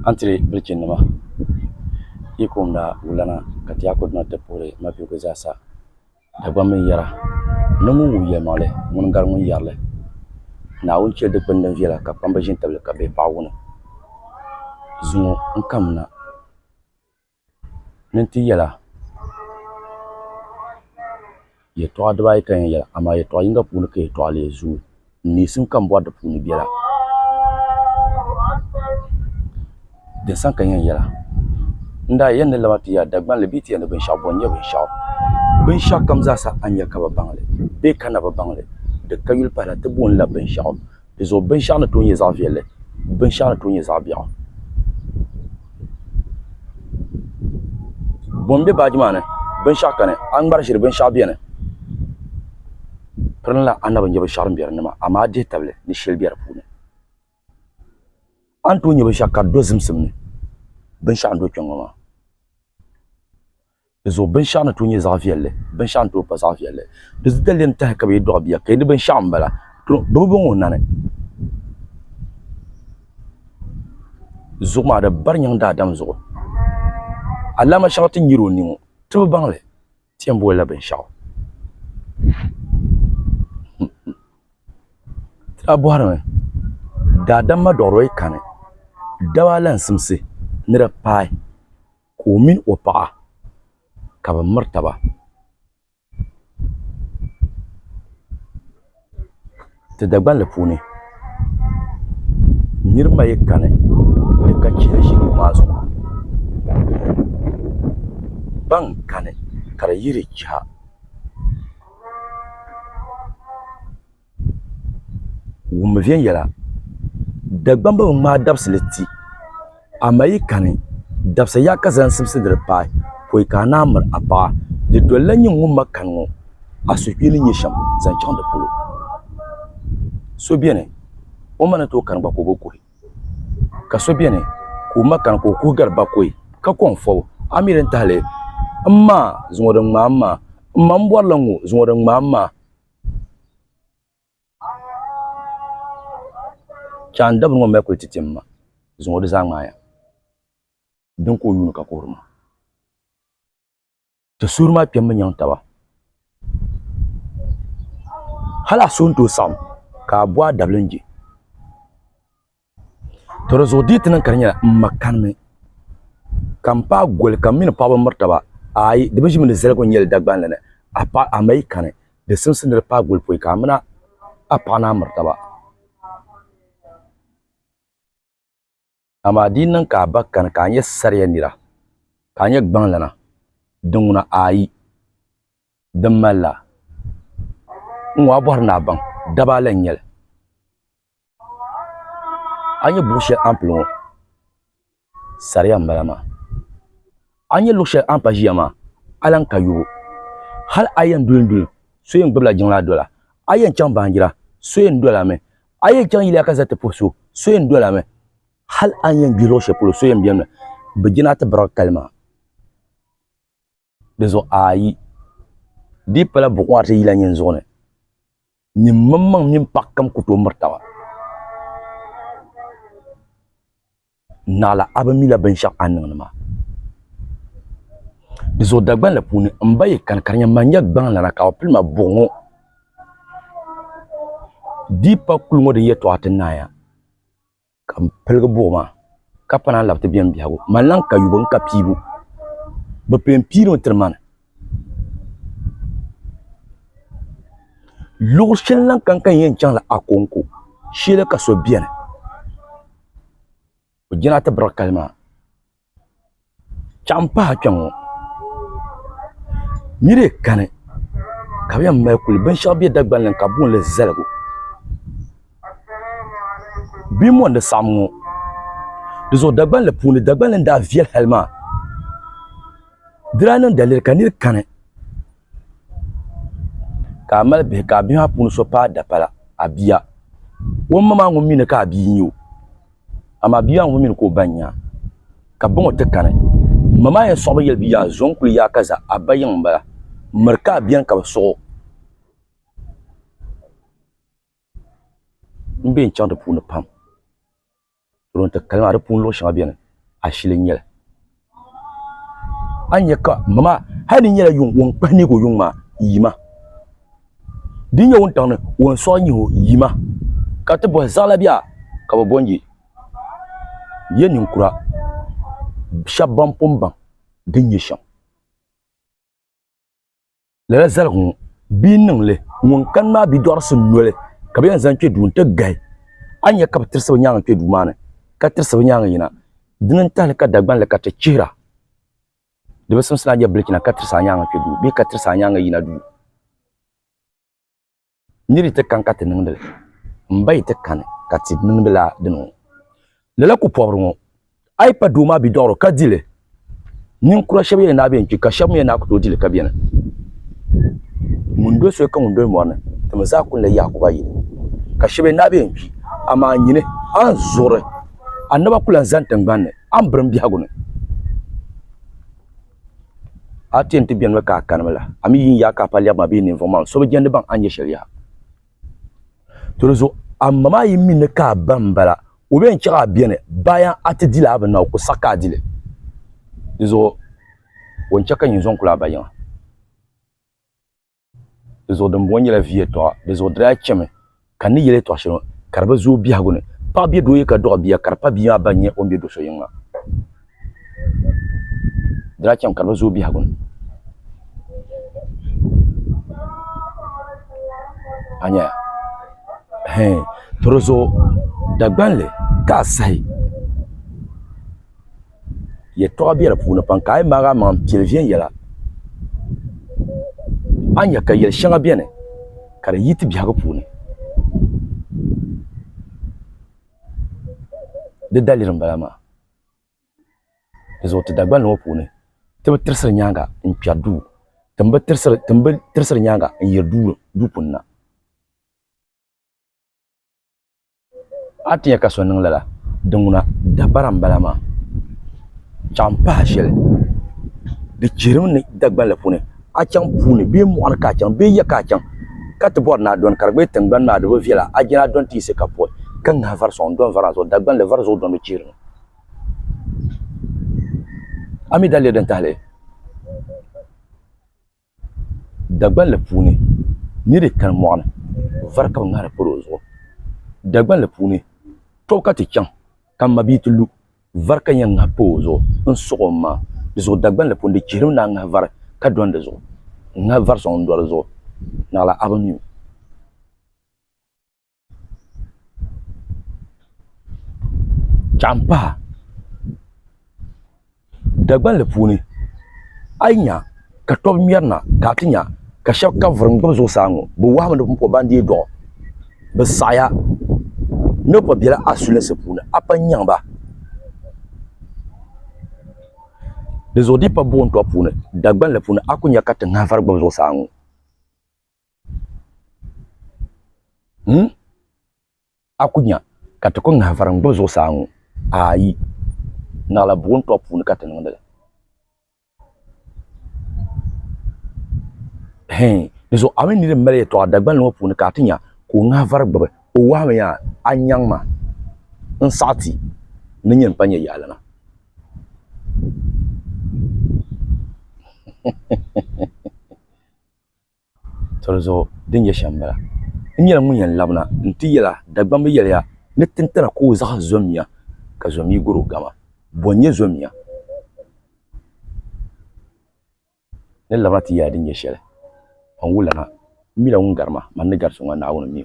Antiri bilkin nima ikumda wulana ka ti yakudna te pore ma bi ko zasa da gbamin yara numu wuye male mun gar mun yarle na wun ce duk bandan vila ka pamba jin table ka be pawuna zuno nkamna nanti yala ye to adwa kan yala ama ye to yinga punu ke to ale zu ni sun kan bo da punu biela de san kan yala nda yen ne lamati ya dagban le biti ne ben shabon ye ben sha kam za sa anya ka babangle be kana babangle de kayul para te bon la ben sha de zo ben sha na to ye za viele ben sha na to ye za biya bombe bajmane ben sha kane an bar shir ben sha biya ne prenla anaba nyabe sharam biya ne ma ama de table ni shel biya pune an to nyabe sha ka dozim simne ben sha ndo kyongo zo ben sha na to ye za viele ben sha to pa za viele de zdalen ta ka be do biya ke ni ben sha mbala to do bon nane zuma da bar nyang da dam zo alama shawti nyiro ni to bangle tiembo la ben shaw abuharme da dam ma doro kane dawalan simse nira pai ko min opa ka ba martaba te dagban le puni nirma kane de ka chile shi mazo ban kane kara yiri cha wum vien yala dagban ba ma dabsleti amayi kane dabsa ya ka zan simse dir pai ko ka na mar apa de dolan yin wum makanwo asukili nyisham zan chon de polo so biene o mana to kan ba ko boko ka so biene ko makan ko ku garba ko ka kon fo amiren tale amma zuwadan mamma mbor lango zuwadan mamma chan dab ngo me ko titimma zuwadu zangaya dun ko yunu ka korma to surma piyam nyang tawa hala sun to sam ka bwa dablenji to rezo ditnan karnya makan me kampa gol kamin pa martaba ay de bejim ne zela ko nyel dagban lene apa amay kane de simsin de pa gol poy kamna apa na martaba ama dinnan ka bakkan kanye sarya nira kanye gban lana dunguna ay damalla nwa borna ban dabalen nyel anye bushe amplon sarya mbalama anye lushe ampajiyama alan kayu hal ayen dundul soyen gbla jingla dola ayen chang bangira soyen dola me ayen chang yile ka zate poso soyen dola me hal ayen biro she polo soyen biemna bejina ta bra kalma dezo ayi di pala bukwa ta yila nyen zone nyim mamman nyim pakkam kuto martawa nala abamila ben shak annan ma dezo dagban la puni mbaye kan karnya manya gban la ka opil ma bongo di pa kulmo de yeto atenaya kam pelgo boma kapana labte bien biago malan ka yubon ka pibu be pempiro terman lo shellan kan yen chang la akonko shele ka so bien o jina ta brakalma champa kyango mire kane kabiya mekul ben shabi dagban lan kabun le zelgo bimo de samgo dezo dagban le puni dagban lan da viel helma dranan dalir kanir kane kamal be ka bi ha punu so pa da pala abia won mama ngum mine ka bi nyo ama biya ngum mine ko banya ka bongo te kane mama ya so yel biya zonkul ya kaza abayin bala marka biyan ka so mbe chang de punu pam ron te kalma de punu lo sha biyan ashili nyɛli anya ka mama hani nyɛla yung won kpahni ko yung ma yima din ya won tang won so nyi ho yima ka te bo zala bia ka bo bonji ye ninkura shabban pumban din yi sham la zalgu bi ningle won kan ma bi dorsun nole ka bi zan ke dun te gai anya ka tirsa nyanga ke du mane ka tirsa nyanga yina dinin tal ka dagban le ka te chira de besum sala ya blikina ka tirsa nyanga ke du bi ka tirsa nyanga yina du niri te kan ka te ningdele mbai te kan ka ti ningdela dinu lela ku pobru ngo ai pa du ma bi doro ka dile nin kura shebe na bi ka shamu na ku to dile ka biena mun do so kan mun do mo na te ma za ku le ya ku ba yi ka shebe na bi ama nyine an zore annaba kula zantan banne an bram bi hagune atien ti bien ka kanmala ami yin ya ka palia ma bi ni information so be jende ban anye sharia to rezo amma ma yin min ka bambala o ben kira bien bayan atidila ba na ko saka dile rezo won chaka yin zon kula bayan rezo dum won yela vie to rezo dra cheme kan ni yele to shino karba zo bi hagune pa bi do ka do bi karpa bi ya banye on bi do so yinga dra chem karba zo bi hagune anya torozo dagbanle ka sai ye to bi ra puna pan kai maga man pilvien yela anya ka yel shanga biene kare yiti bi hago pune de dalirin balama ezo te dagban no pune te betrser nyanga in piadu tembe terser nyanga in yerdu du punna atiya ka sonin lala dunguna da baram balama champa shel de jirim ne dagban la pune a chang pune be mo an ka chang be ya ka chang ka te bor na don karbe tengban na do viela a jina don ti se ka po kan na var son don var so dagban le var so don chirin ami dalle den tale dagban le pune ni de kan mo an var ka ngara porozo dagban le pune to ka ti chang kan mabitulu var ka yang pozo un sokoma zo dagban le pune chirin na nga var ka don de zo nga var son do zo na la avenue champa dagban le pune ainya ka tob mierna ka tinya ka shab ka vrang bo zo sango bo wa mo po bandi do be saya no po biela asule se pune apa nyamba de zo di pa bon to pune dagban le pune akunya ka ta nga var bo zo sango akunya ka to ko nga var bo zo sango ai na la bon to pune ka ta ngale so amen ni mele to dagban no pune ka tinya ko nga var gbe o wa me ya anyang ma nsati ni nyen panye yala na so din ya shambara nyela mun yan labna nti yela dagban be yela ya ne tintara ko za zomiya ka zomi guru gama bonye zomiya ne labna ti ya din ya shele an wulana mila un garma man ne garso ngana awon mi